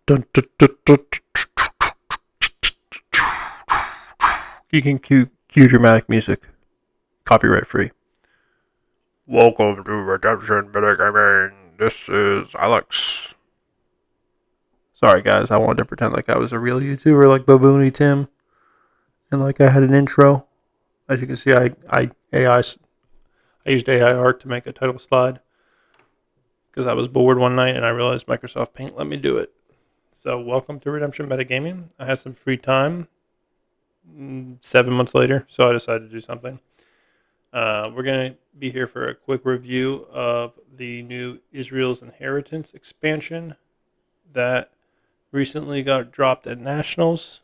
Dun, dun, dun, dun, You can cue dramatic music, copyright free. Welcome to Redemption Gaming. This is Alex. Sorry, guys. I wanted to pretend like I was a real YouTuber, like Baboony Tim, and like I had an intro. As you can see, I used AI art to make a title slide because I was bored one night and I realized Microsoft Paint let me do it. So, welcome to Redemption Metagaming. I had some free time 7 months later, so I decided to do something. We're going to be here for a quick review of the new Israel's Inheritance expansion that recently got dropped at Nationals.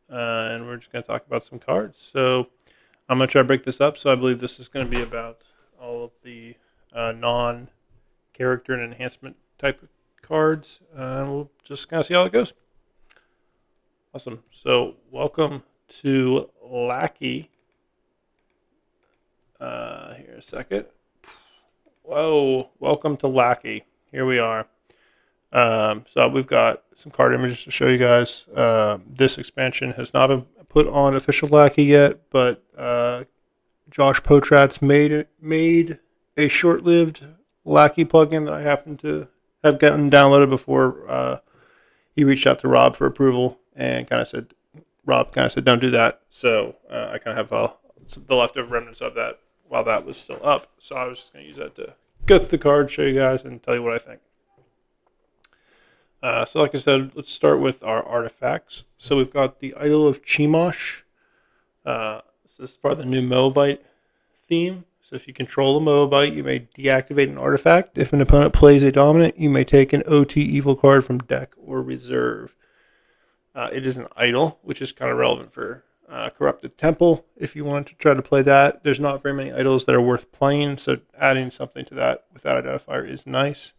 And we're just going to talk about some cards. So I'm going to try to break this up. So I believe this is going to be about all of the non character and enhancement type of cards. And we'll just kind of see how it goes. Awesome. So welcome to Lackey. Here a second. Whoa, welcome to Lackey. Here we are. So we've got some card images to show you guys. This expansion has not been put on official Lackey yet, but Josh Potratz made a short-lived Lackey plugin that I happen to have gotten downloaded before he reached out to Rob for approval and Rob kind of said, don't do that. So I kind of have the leftover remnants of that while that was still up. So I was just going to use that to go through the card, show you guys, and tell you what I think. So like I said, let's start with our artifacts. So we've got the Idol of Chemosh. So this is part of the new Moabite theme. So if you control a Moabite, you may deactivate an artifact. If an opponent plays a dominant, you may take an OT evil card from deck or reserve. It is an idol, which is kind of relevant for Corrupted Temple. If you wanted to try to play that, there's not very many idols that are worth playing, so adding something to that with that identifier is nice.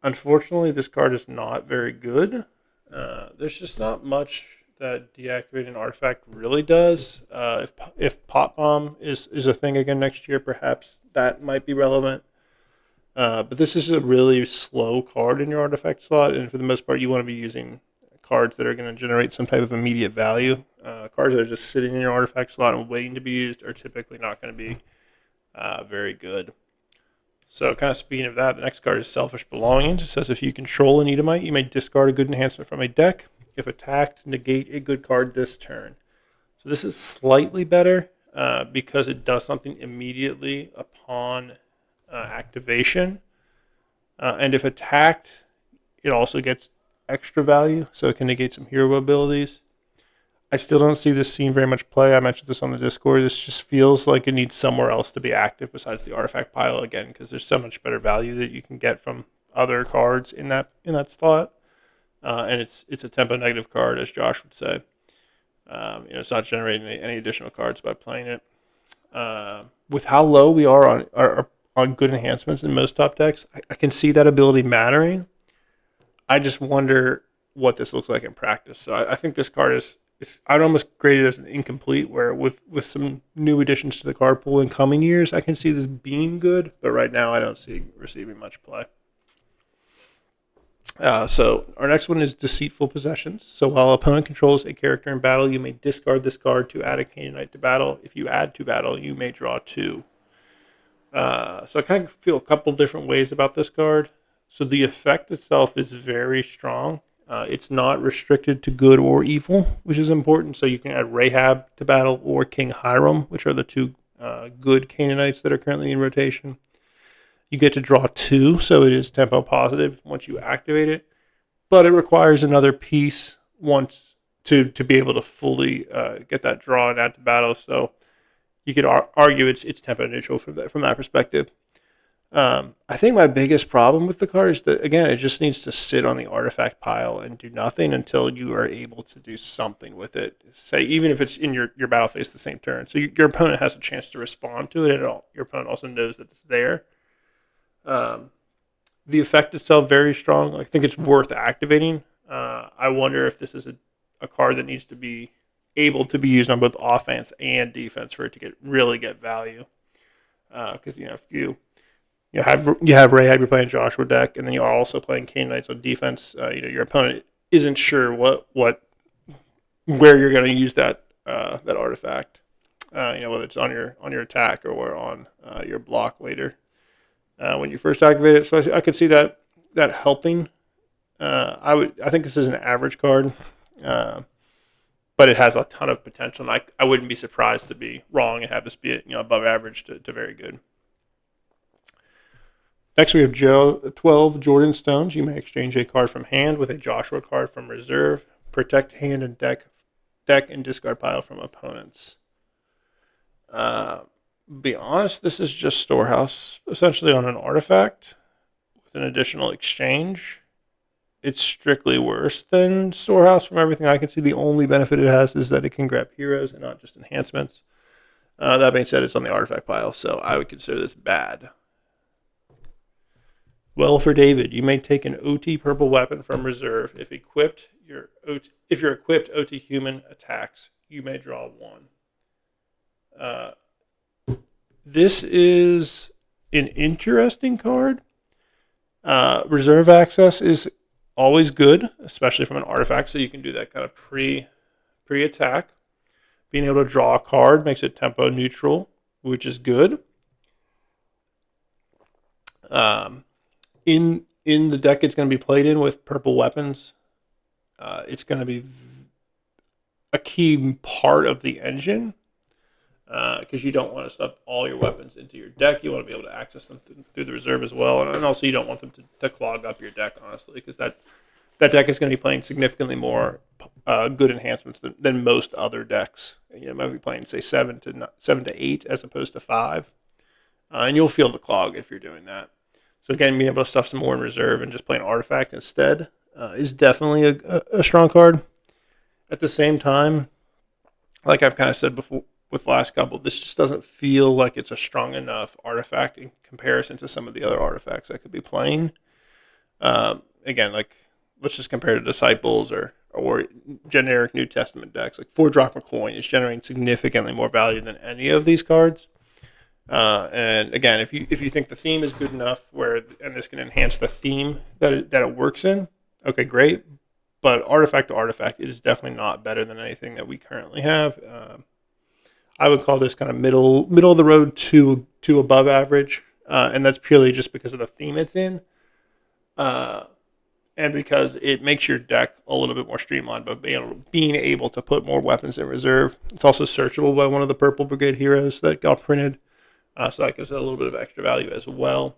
Unfortunately, this card is not very good. There's just not much that deactivating an artifact really does. If Pop Bomb is a thing again next year, perhaps that might be relevant. But this is a really slow card in your artifact slot, and for the most part, you want to be using cards that are going to generate some type of immediate value. Cards that are just sitting in your artifact slot and waiting to be used are typically not going to be very good. So kind of speaking of that, the next card is Selfish Belongings. It says if you control an Edomite, you may discard a good enhancement from a deck. If attacked, negate a good card this turn. So this is slightly better because it does something immediately upon activation. And if attacked, it also gets extra value, so it can negate some hero abilities. I still don't see this seeing very much play. I mentioned this on the Discord. This just feels like it needs somewhere else to be active besides the artifact pile again, because there's so much better value that you can get from other cards in that slot. And it's a tempo negative card, as Josh would say. It's not generating any additional cards by playing it. With how low we are on good enhancements in most top decks, I can see that ability mattering. I just wonder what this looks like in practice. So I think this card I'd almost grade it as an incomplete, where with some new additions to the card pool in coming years, I can see this being good, but right now I don't see receiving much play. So our next one is Deceitful Possessions. So while opponent controls a character in battle, you may discard this card to add a Canaanite to battle. If you add to battle, you may draw 2. So I kind of feel a couple different ways about this card. So the effect itself is very strong. It's not restricted to good or evil, which is important. So you can add Rahab to battle or King Hiram, which are the two good Canaanites that are currently in rotation. You get to draw 2, so it is tempo positive once you activate it. But it requires another piece once to be able to fully get that draw and add to battle. So you could argue it's tempo neutral from that perspective. I think my biggest problem with the card is that, again, it just needs to sit on the artifact pile and do nothing until you are able to do something with it. Say, even if it's in your battle phase the same turn. So your opponent has a chance to respond to it, and your opponent also knows that it's there. The effect itself, very strong. I think it's worth activating. I wonder if this is a card that needs to be able to be used on both offense and defense for it to really get value. Because, if you you have Rahab, you're playing Joshua deck, and then you are also playing Canaanites on defense. Your opponent isn't sure where you're going to use that artifact. Whether it's on your attack or on your block later when you first activate it. So I could see that helping. I think this is an average card, uh, but it has a ton of potential. And I wouldn't be surprised to be wrong and have this be above average to very good. Next, we have 12 Jordan Stones. You may exchange a card from hand with a Joshua card from reserve. Protect hand and deck and discard pile from opponents. Be honest, this is just Storehouse, essentially on an artifact with an additional exchange. It's strictly worse than Storehouse from everything I can see. The only benefit it has is that it can grab heroes and not just enhancements. That being said, it's on the artifact pile, so I would consider this bad. Well, for David, you may take an OT purple weapon from reserve. If you're equipped OT human attacks, you may draw one. This is an interesting card. Reserve access is always good, especially from an artifact, so you can do that kind of pre-attack. Being able to draw a card makes it tempo neutral, which is good. In the deck it's going to be played in with purple weapons. It's going to be a key part of the engine because you don't want to stuff all your weapons into your deck. You want to be able to access them through the reserve as well, and also you don't want them to clog up your deck, honestly, because that deck is going to be playing significantly more good enhancements than most other decks. You might be playing, say, 7 to 8 as opposed to 5, and you'll feel the clog if you're doing that. So again, being able to stuff some more in reserve and just play an artifact instead is definitely a strong card. At the same time, like I've kind of said before with the last couple, this just doesn't feel like it's a strong enough artifact in comparison to some of the other artifacts I could be playing. Again, like let's just compare to Disciples or generic New Testament decks. Like 4 Drachma Coin is generating significantly more value than any of these cards. And again, if you think the theme is good enough and this can enhance the theme that it works in, okay, great. But artifact to artifact, it is definitely not better than anything that we currently have. I would call this kind of middle of the road to above average, and that's purely just because of the theme it's in, and because it makes your deck a little bit more streamlined by being able to put more weapons in reserve. It's also searchable by one of the Purple Brigade heroes that got printed. So that gives it a little bit of extra value as well.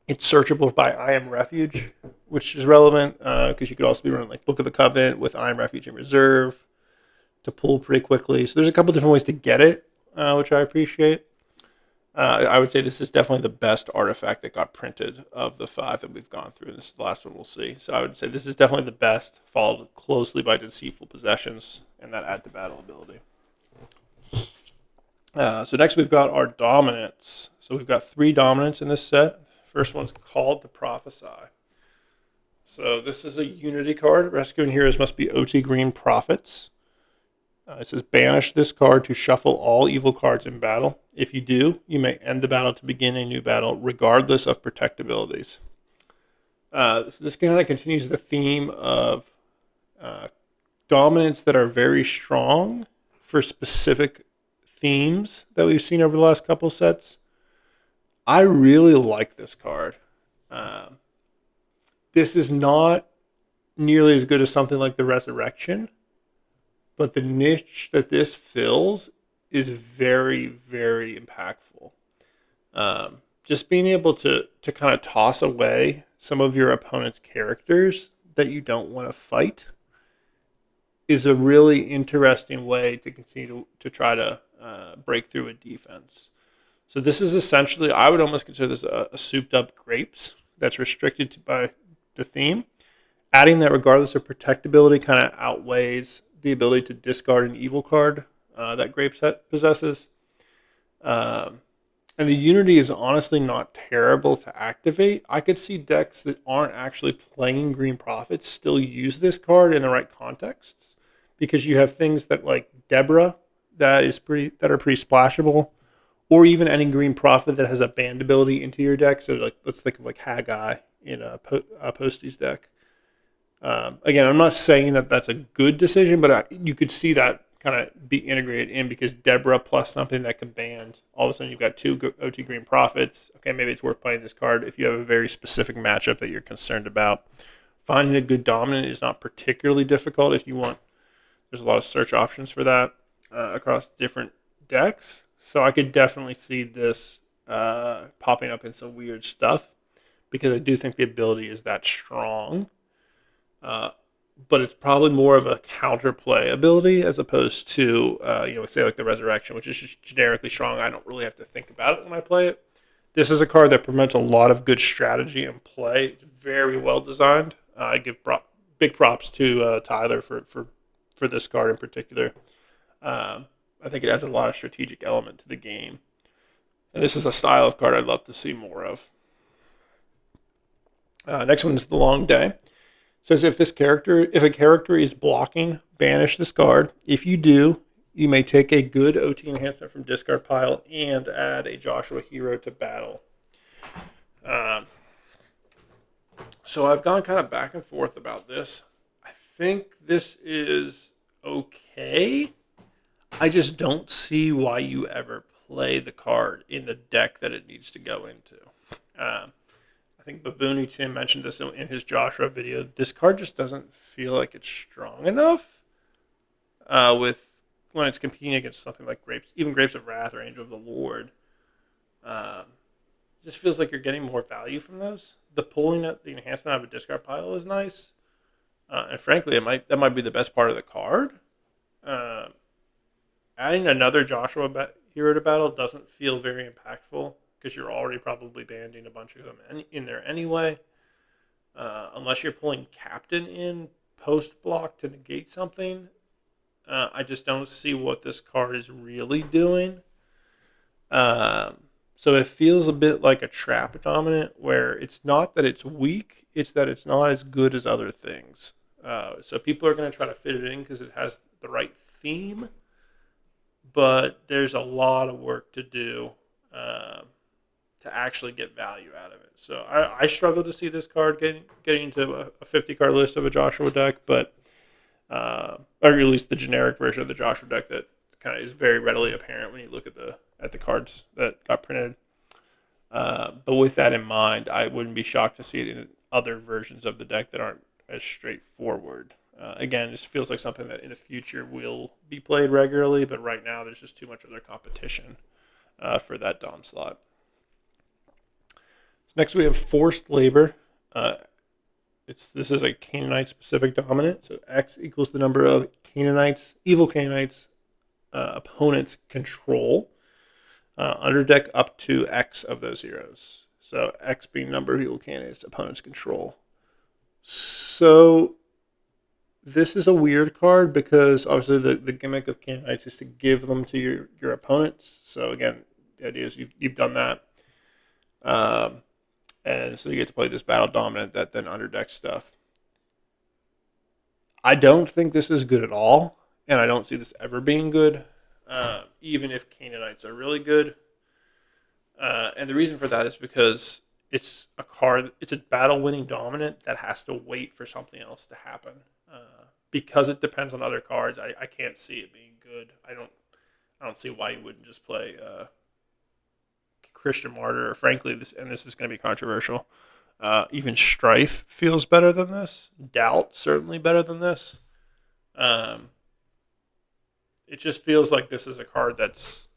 It's searchable by I Am Refuge, which is relevant because you could also be running like Book of the Covenant with I Am Refuge in reserve to pull pretty quickly. So there's a couple different ways to get it, which I appreciate. I would say this is definitely the best artifact that got printed of the 5 that we've gone through. This is the last one we'll see. So I would say this is definitely the best, followed closely by Deceitful Possessions and that Add to Battle ability. So next we've got our dominants. So we've got 3 dominants in this set. First one's called the Prophesy. So this is a unity card. Rescuing heroes must be OT green prophets. It says banish this card to shuffle all evil cards in battle. If you do, you may end the battle to begin a new battle, regardless of protect abilities. This kind of continues the theme of dominants that are very strong for specific themes that we've seen over the last couple sets. I really like this card. This is not nearly as good as something like the Resurrection, but the niche that this fills is very, very impactful. Just being able to kind of toss away some of your opponent's characters that you don't want to fight is a really interesting way to continue to try to break through a defense. So this is essentially, I would almost consider this a souped up grapes that's restricted by the theme. Adding that regardless of protectability kind of outweighs the ability to discard an evil card that grapes possesses. And the unity is honestly not terrible to activate. I could see decks that aren't actually playing green prophets still use this card in the right contexts, because you have things that like Deborah that are pretty splashable, or even any green prophet that has a banned ability into your deck. So like, let's think of like Haggai in a Posty's deck. Again, I'm not saying that that's a good decision, but you could see that kind of be integrated in, because Deborah plus something that can ban, all of a sudden you've got 2 OT green prophets. Okay, maybe it's worth playing this card if you have a very specific matchup that you're concerned about. Finding a good dominant is not particularly difficult if you want. There's a lot of search options for that across different decks. So I could definitely see this popping up in some weird stuff, because I do think the ability is that strong. But it's probably more of a counterplay ability as opposed to, say like the Resurrection, which is just generically strong. I don't really have to think about it when I play it. This is a card that promotes a lot of good strategy and play. It's very well designed. I give big props to Tyler for this card in particular. I think it adds a lot of strategic element to the game. And this is a style of card I'd love to see more of. Next one is the Long Day. Says if a character is blocking, banish this card. If you do, you may take a good OT enhancement from discard pile and add a Joshua hero to battle. So I've gone kind of back and forth about this. I think this is okay. I just don't see why you ever play the card in the deck that it needs to go into. I think Baboony Tim mentioned this in his Joshua video. This card just doesn't feel like it's strong enough when it's competing against something like Grapes of Wrath or Angel of the Lord. It just feels like you're getting more value from those. The enhancement out of a discard pile is nice, and frankly, that might be the best part of the card. Adding another Joshua hero to battle doesn't feel very impactful, because you're already probably banding a bunch of them in there anyway. Unless you're pulling Captain in post-block to negate something, I just don't see what this card is really doing. So it feels a bit like a trap dominant, where it's not that it's weak, it's that it's not as good as other things. So people are going to try to fit it in because it has the right theme, but there's a lot of work to do to actually get value out of it. So I struggle to see this card getting into a 50 card list of a Joshua deck, but or at least the generic version of the Joshua deck that kind of is very readily apparent when you look at the cards that got printed. But with that in mind, I wouldn't be shocked to see it in other versions of the deck that aren't as straightforward. Again, this feels like something that in the future will be played regularly, but right now there's just too much other competition for that Dom slot. Next, we have Forced Labor. This is a Canaanite specific dominant, so X equals the number of evil Canaanites opponents control. Under deck up to X of those heroes. So X being number of evil Canaanites opponents control. So this is a weird card because obviously the gimmick of Canaanites is to give them to your opponents. So again, the idea is you've done that. And so you get to play this battle dominant that then underdecks stuff. I don't think this is good at all, and I don't see this ever being good, even if Canaanites are really good. And the reason for that is because it's a battle-winning dominant that has to wait for something else to happen. Because it depends on other cards, I can't see it being good. I don't see why you wouldn't just play Christian Martyr, or frankly, this is going to be controversial. Even Strife feels better than this. Doubt certainly better than this. It just feels like this is a card that's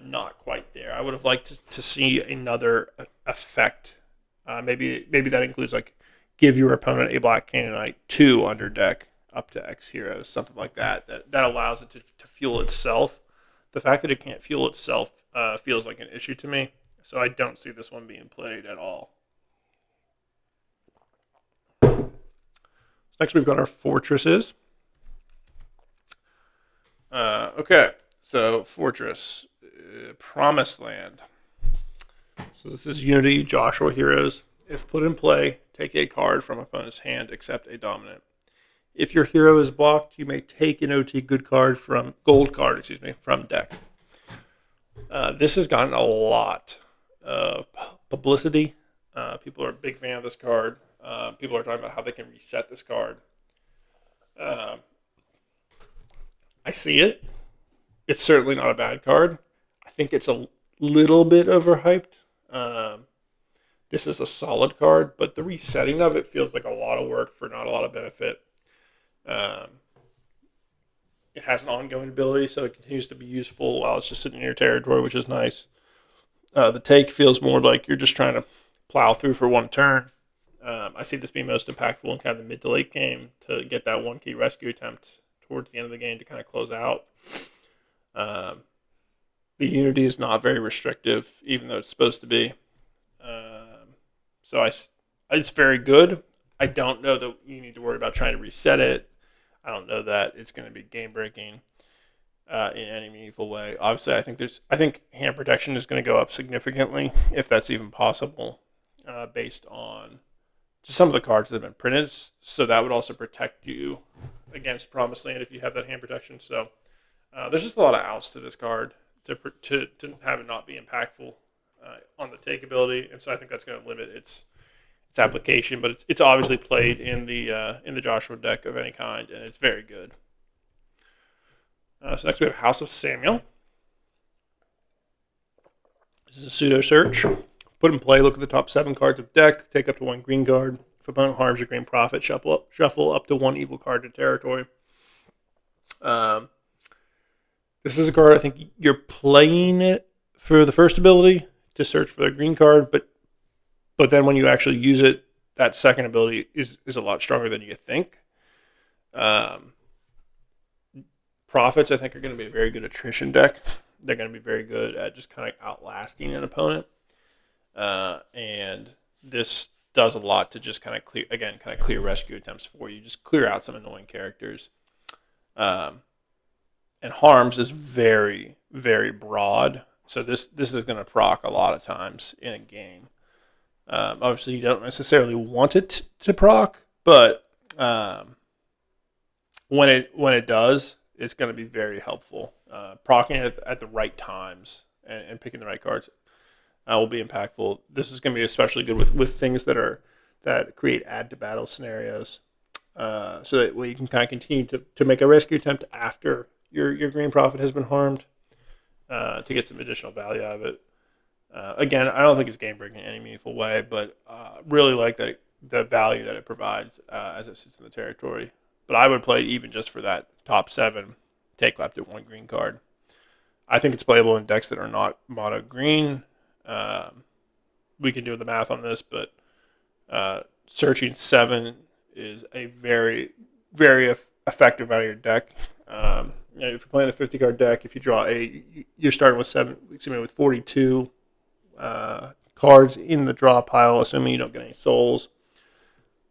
not quite there. I would have liked to see another effect. Maybe that includes like give your opponent a black Canaanite 2 under deck up to X heroes, something like that. That allows it to fuel itself. The fact that it can't fuel itself feels like an issue to me, so I don't see this one being played at all. Next, we've got our fortresses. Okay, so Fortress, Promised Land. So this is Unity, Joshua heroes. If put in play, take a card from opponent's hand except a dominant. If your hero is blocked, you may take an OT gold card from deck. This has gotten a lot of publicity. People are a big fan of this card. People are talking about how they can reset this card. Uh, I see it. It's certainly not a bad card. I think it's a little bit overhyped. Um, this is a solid card, but the resetting of it feels like a lot of work for not a lot of benefit. Um, it has an ongoing ability, so it continues to be useful while it's just sitting in your territory, which is nice. The take feels more like you're just trying to plow through for one turn. I see this being most impactful in kind of the mid to late game to get that one key rescue attempt towards the end of the game to kind of close out. Um, the Unity is not very restrictive, even though it's supposed to be. So it's very good. I don't know that you need to worry about trying to reset it. I don't know that it's going to be game breaking in any meaningful way. Obviously, I think hand protection is going to go up significantly if that's even possible, based on just some of the cards that have been printed. So that would also protect you against Promised Land if you have that hand protection. So there's just a lot of outs to this card to have it not be impactful on the take ability, and so I think that's going to limit its application. But it's obviously played in the Joshua deck of any kind, and it's very good. So next we have House of Samuel. This is a pseudo search. Put in play, look at the top 7 cards of deck, take up to 1 green card. If opponent harms your green profit, shuffle up to 1 evil card to territory. This is a card I think you're playing it for the first ability to search for the green card, but then when you actually use it, that second ability is a lot stronger than you think. Um, Profits, I think, are going to be a very good attrition deck. They're going to be very good at just kind of outlasting an opponent. And this does a lot to just kind of clear rescue attempts for you. Just clear out some annoying characters. And harms is very, very broad. So this is going to proc a lot of times in a game. Obviously, you don't necessarily want it to proc, but when it does, it's going to be very helpful. Proccing it at the right times and picking the right cards will be impactful. This is going to be especially good with things that create add to battle scenarios, so that way you can kind of continue to make a rescue attempt after your green profit has been harmed, to get some additional value out of it. Again, I don't think it's game breaking in any meaningful way, but really like the value that it provides as it sits in the territory. But I would play even just for that top 7, take left at 1 green card. I think it's playable in decks that are not mono green. We can do the math on this, but searching 7 is a very, very effective out of your deck. If you're playing a 50 card deck, if you draw you're starting with 42 cards in the draw pile, assuming you don't get any souls.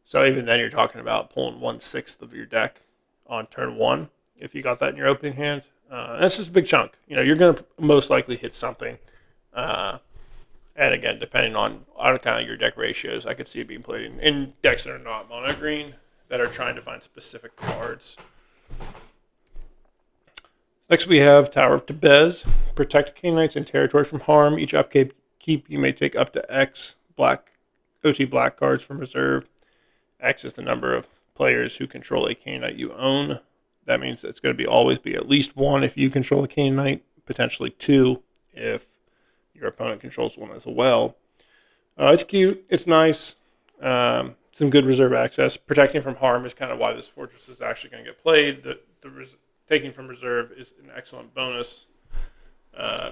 So even then, you're talking about pulling 1/6 of your deck on turn 1 if you got that in your opening hand. That's just a big chunk. You're going to most likely hit something. And again, depending on kind of your deck ratios, I could see it being played in decks that are not mono green that are trying to find specific cards. Next, we have Tower of Tebez. Protect Canaanites and territory from harm. Each upkeep you may take up to X OT black cards from reserve. X is the number of players who control a Canaanite you own. That means it's going to always be at least 1 if you control a Canaanite, potentially 2 if your opponent controls 1 as well. It's cute. It's nice. Some good reserve access. Protecting from harm is kind of why this fortress is actually going to get played. Taking from reserve is an excellent bonus.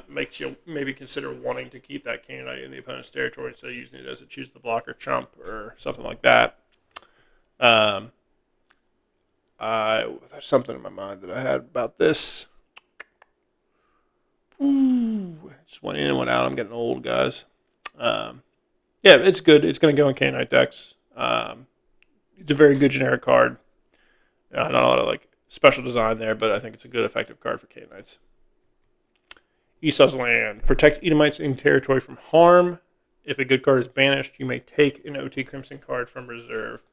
Makes you maybe consider wanting to keep that Canaanite in the opponent's territory instead of using it as a choose the block or chump or something like that. There's something in my mind that I had about this. Just went in and went out. I'm getting old, guys. Yeah, it's good. It's going to go in Canaanite decks. It's a very good generic card. Not a lot of special design there, but I think it's a good effective card for Canaanites. Esau's Land. Protect Edomites in territory from harm. If a good card is banished, you may take an OT Crimson card from reserve.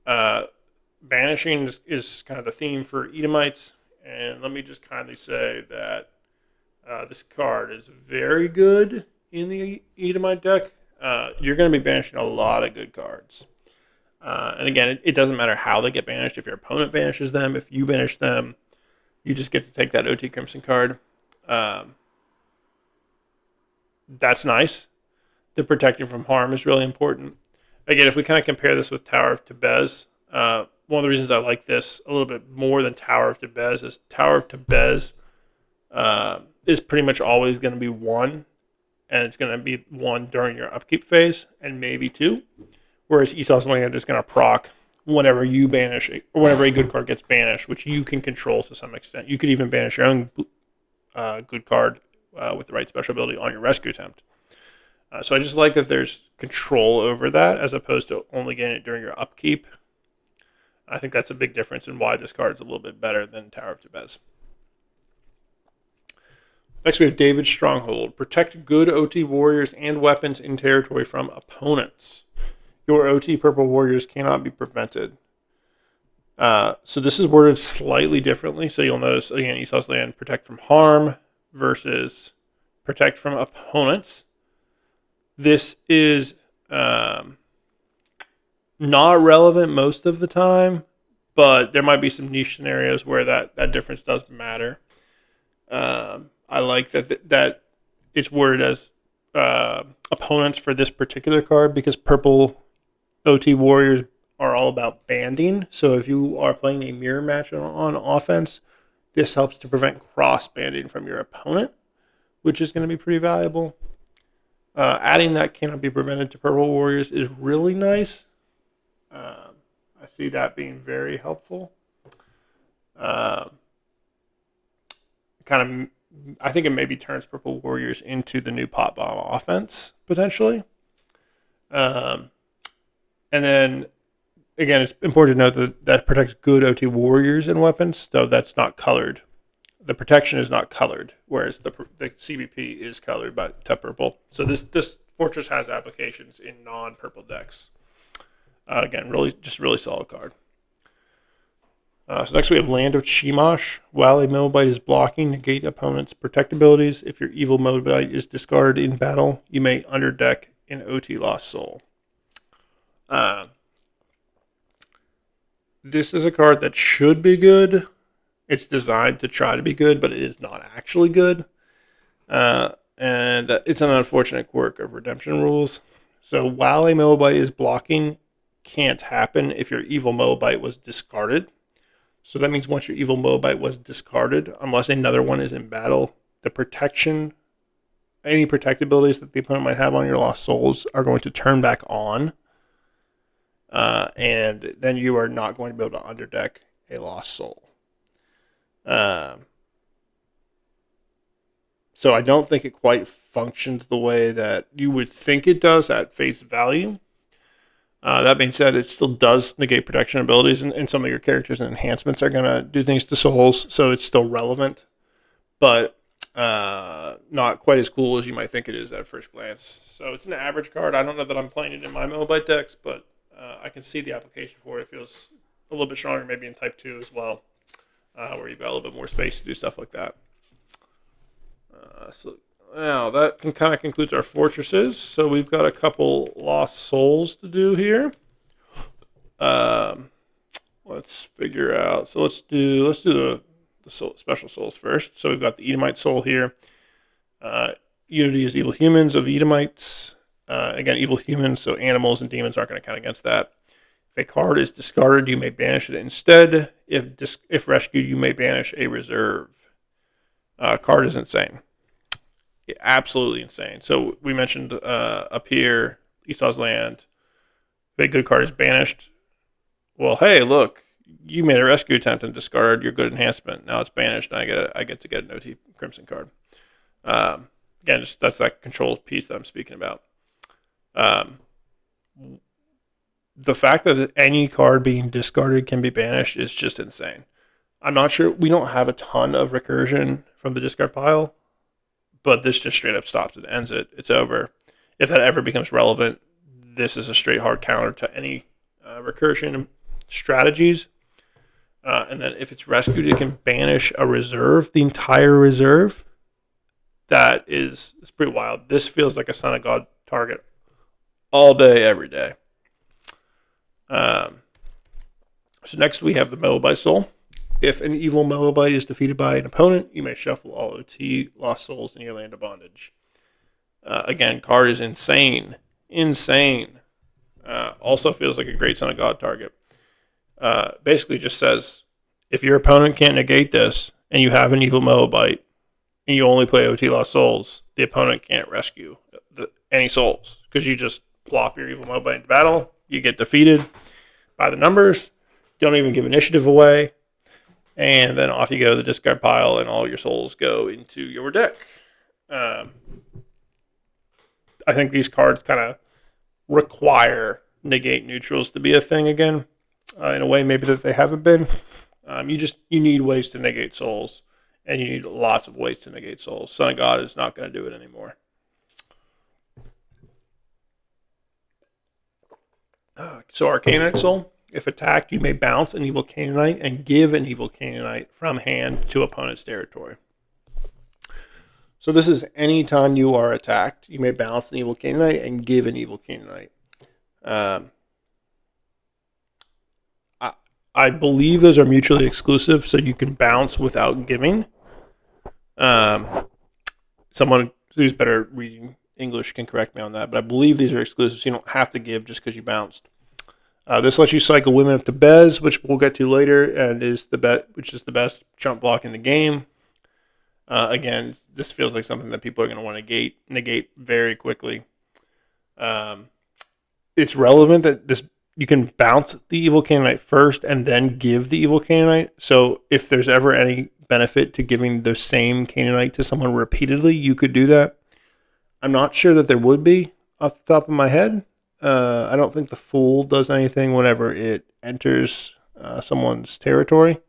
Banishing is kind of the theme for Edomites, and let me just kindly say that This card is very good in the Edomite deck. You're going to be banishing a lot of good cards. And again, it doesn't matter how they get banished. If your opponent banishes them, if you banish them, you just get to take that OT Crimson card. That's nice. The protecting from harm is really important. Again, if we kind of compare this with Tower of Tebez, one of the reasons I like this a little bit more than Tower of Tebez is Tower of Tebez is pretty much always going to be 1, and it's going to be 1 during your upkeep phase, and maybe 2. Whereas Esau's Land is going to proc whenever you banish, or whenever a good card gets banished, which you can control to some extent. You could even banish your own good card with the right special ability on your rescue attempt. So I just like that there's control over that as opposed to only getting it during your upkeep. I think that's a big difference in why this card is a little bit better than Tower of Tebez. Next, we have David's Stronghold. Protect good OT warriors and weapons in territory from opponents. Your OT purple warriors cannot be prevented. So this is worded slightly differently. So you'll notice, again, Esau's Land, protect from harm versus protect from opponents. This is not relevant most of the time, but there might be some niche scenarios where that difference does matter. I like that it's worded as opponents for this particular card because purple OT warriors are all about banding. So if you are playing a mirror match on offense, this helps to prevent cross banding from your opponent, which is going to be pretty valuable. Adding that cannot be prevented to purple warriors is really nice. I see that being very helpful. I think it maybe turns purple warriors into the new pot bomb offense potentially. And then again, it's important to note that protects good OT warriors and weapons, though that's not colored. The protection is not colored, whereas the CBP is colored to purple. So this fortress has applications in non-purple decks. Again, really solid card. So next we have Land of Chemosh. While a Moabite is blocking, negate opponent's protect abilities. If your evil Moabite is discarded in battle, you may underdeck an OT Lost Soul. This is a card that should be good. It's designed to try to be good, but it is not actually good. And it's an unfortunate quirk of Redemption rules. So while a Moabite is blocking, can't happen if your evil Moabite was discarded. So that means once your evil Moabite was discarded, unless another one is in battle, the protection, any protect abilities that the opponent might have on your Lost Souls are going to turn back on. And then you are not going to be able to underdeck a Lost Soul. So I don't think it quite functions the way that you would think it does at face value. That being said, it still does negate protection abilities, and some of your characters and enhancements are going to do things to souls, so it's still relevant, but not quite as cool as you might think it is at first glance. So it's an average card. I don't know that I'm playing it in my Moabite decks, but I can see the application for it. It feels a little bit stronger maybe in Type 2 as well, where you've got a little bit more space to do stuff like that. So now that kind of concludes our fortresses. So we've got a couple Lost Souls to do here. Let's figure out. So let's do the special souls first. So we've got the Edomite soul here. Unity is evil humans of Edomites. Again, evil humans, so animals and demons aren't going to count against that. If a card is discarded, you may banish it instead. If rescued, you may banish a reserve. Card is insane. Yeah, absolutely insane. So we mentioned up here, Esau's Land. If a good card is banished, well, hey, look, you made a rescue attempt and discarded your good enhancement. Now it's banished, and I get to get an OT Crimson card. Again, that's that control piece that I'm speaking about. The fact that any card being discarded can be banished is just insane. I'm not sure. We don't have a ton of recursion from the discard pile, but this just straight up stops it, ends it. It's over. If that ever becomes relevant, this is a straight hard counter to any recursion strategies. And then if it's rescued, it can banish a reserve, the entire reserve. that is pretty wild. This feels like a Son of God target all day, every day. So next we have the Moabite Soul. If an evil Moabite is defeated by an opponent, you may shuffle all OT lost souls in your land of bondage. Again, card is insane. Insane. Also feels like a great Son of God target. Basically just says, if your opponent can't negate this, and you have an evil Moabite, and you only play OT lost souls, the opponent can't rescue any souls, because you just plop your evil Moabite into battle, you get defeated by the numbers, don't even give initiative away, and then off you go to the discard pile, and all your souls go into your deck. I think these cards kind of require negate neutrals to be a thing again, in a way maybe that they haven't been. You need ways to negate souls, and you need lots of ways to negate souls. Son of God is not going to do it anymore. So Arcanite Soul. If attacked, you may bounce an evil Canaanite and give an evil Canaanite from hand to opponent's territory. So this is anytime you are attacked, you may bounce an evil Canaanite and give an evil Canaanite. I believe those are mutually exclusive, so you can bounce without giving. Someone who's better reading English can correct me on that, but I believe these are exclusive, so you don't have to give just because you bounced. This lets you cycle Women up to Bez, which we'll get to later, and which is the best jump block in the game. Again, this feels like something that people are going to want to negate very quickly. It's relevant that you can bounce the evil Canaanite first and then give the evil Canaanite. So if there's ever any benefit to giving the same Canaanite to someone repeatedly, you could do that. I'm not sure that there would be off the top of my head. I don't think the Fool does anything whenever it enters someone's territory.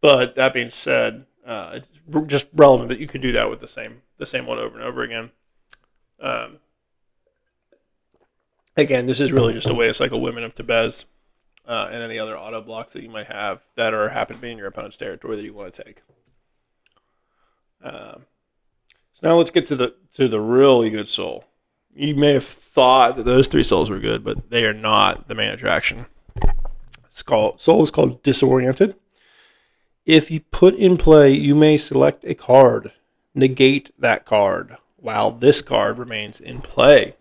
But that being said, it's just relevant that you could do that with the same one over and over again. Again, this is really just a way to cycle Women of Tebez and any other auto blocks that you might have that happen to be in your opponent's territory that you want to take. So now let's get to the really good soul. You may have thought that those 3 souls were good, but they are not the main attraction. Soul is called Disoriented. If you put in play, you may select a card, negate that card, while this card remains in play.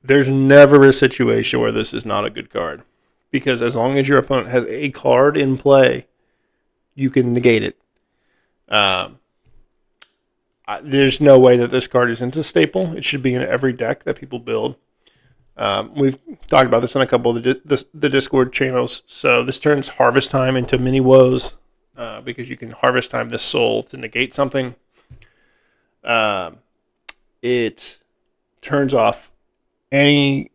There's never a situation where this is not a good card, because as long as your opponent has a card in play, you can negate it. There's no way that this card isn't a staple. It should be in every deck that people build. We've talked about this in a couple of the Discord channels. So this turns Harvest Time into mini woes, because you can Harvest Time this soul to negate something. It turns off any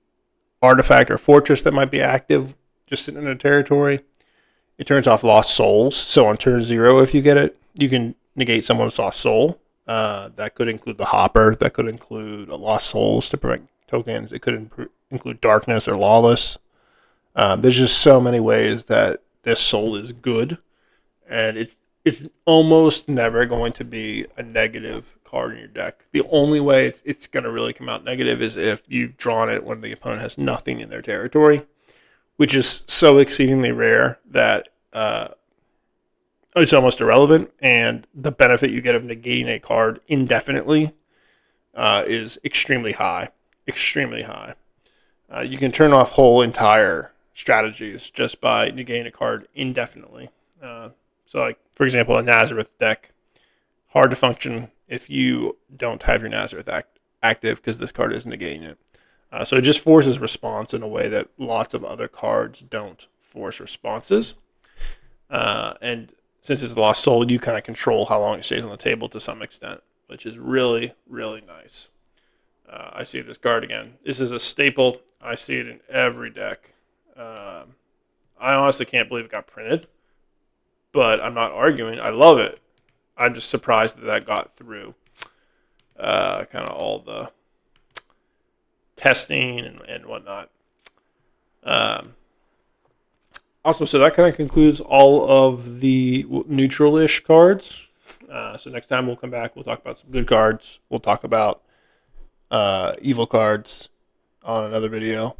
artifact or fortress that might be active just sitting in a territory. It turns off Lost Souls. So on turn 0, if you get it, you can negate someone's Lost Soul. That could include the Hopper. That could include Lost Souls to prevent tokens. It could include Darkness or Lawless. There's just so many ways that this soul is good, and it's almost never going to be a negative card in your deck. The only way it's going to really come out negative is if you've drawn it when the opponent has nothing in their territory, which is so exceedingly rare that it's almost irrelevant, and the benefit you get of negating a card indefinitely is extremely high. Extremely high. You can turn off whole entire strategies just by negating a card indefinitely. So, like, for example, a Nazareth deck, hard to function if you don't have your Nazareth active because this card is negating it. So it just forces response in a way that lots of other cards don't force responses. And since it's Lost Soul, you kind of control how long it stays on the table to some extent, which is really, really nice. I see this card again. This is a staple. I see it in every deck. I honestly can't believe it got printed, but I'm not arguing. I love it. I'm just surprised that got through kind of all the testing and whatnot. Awesome. So that kind of concludes all of the neutral-ish cards. So next time we'll come back. We'll talk about some good cards. We'll talk about evil cards on another video.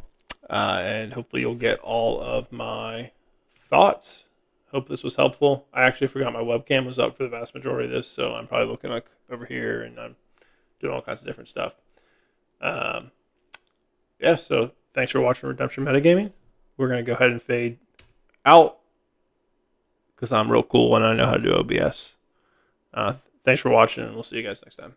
And hopefully you'll get all of my thoughts. Hope this was helpful. I actually forgot my webcam was up for the vast majority of this, so I'm probably looking like over here and I'm doing all kinds of different stuff. Yeah, so thanks for watching Redemption Metagaming. We're going to go ahead and fade out because I'm real cool and I know how to do OBS. Thanks for watching, and we'll see you guys next time.